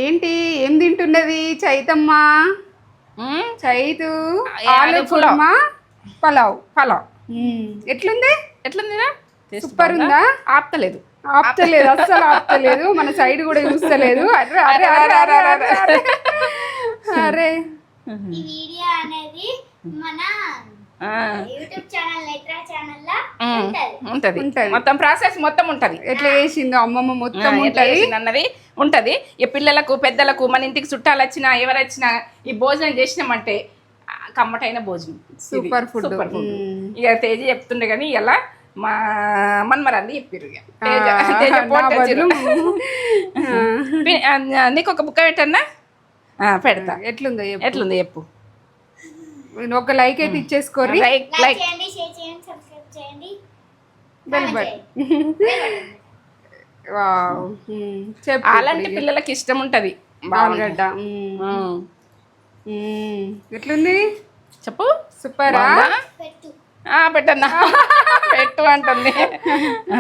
ఏంటి ఏం తింటున్నది చైతమ్మ? చైతు ఆలు పులావ్. కుర్మా పలావ్. పలావ్ ఎట్లుంది? ఎట్లుందిరా? సూపర్ ఉందా? ఆపుతలేదు ఆపుతలేదు, అస్సలు ఆపుతలేదు. మన సైడ్ కూడా చూస్తలేదు. అరే అరే అరే అరే అరే అరే అరే. ఈ వీడియో అనేది మన యూట్యూబ్ ఛానల్ నేత్ర ఛానల్ లో ఉంటది. ఉంటది. మొత్తం ప్రాసెస్ మొత్తం ఉంటది. ఎట్లా చేసిందో అమ్మమ్మ మొత్తం ఎట్లా ఉంటది చేసింది అన్నది ఉంటది. ఈ పిల్లలకు పెద్దలకు మన ఇంటికి చుట్టాలు వచ్చినా ఎవరు వచ్చినా ఈ భోజనం చేసినామంటే కమ్మటైన భోజనం. Super food. Super food. ఇక తేజ చెప్తుండే కానీ ఇలా మా మన్మరాన్ని చెప్పారు. నీకు ఒక బుక్క పెట్టన్నా? పెడతా. ఎట్లుందో ఎట్లుంది చెప్పు. ఒక లైక్ అయితే ఇచ్చేసుకోరి. లైక్ లైక్ చేయండి, షేర్ చేయండి, సబ్స్క్రైబ్ చేయండి. Bell button. వావ్. చెప్పు. అలాంటి పిల్లలకి ఇష్టం ఉంటది. ఆలుగడ్డ. ఎట్లుంది చెప్పు. సూపరా? పెట్టు. పెట్టన్నా. పెట్టు అంటుంది.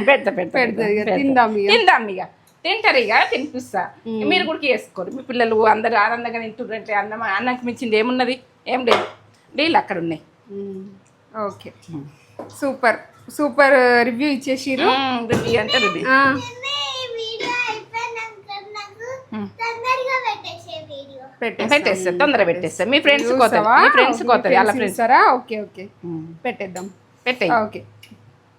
పెడతా పెడతా ఇక. తిందాం ఇక. తిందాం ఇక. తింటారు ఇక, తినిపిస్తా. మీరు కూడా చేసుకోరు. మీ పిల్లలు అందరు ఆనందంగా తింటుంటే అన్నంకి మించింది ఏమున్నది? ఏం లేదు. డీల్ అక్కడ ఉన్నాయి. ఓకే, సూపర్ సూపర్ రివ్యూ ఇచ్చేసిరు. రుబి అంటే రుబి. ఈ వీడియో అయిపోయినాక నాకు తొందరగా పెట్టేసే వీడియో. పెట్టేస్తా, తొందరగా పెట్టేస్తా. మీ ఫ్రెండ్స్ కోతారు. మీ ఫ్రెండ్స్ కోతారు. అలా ఫ్రెండ్స్. ఓకే ఓకే, పెట్టేద్దాం. పెట్టే. ఓకే.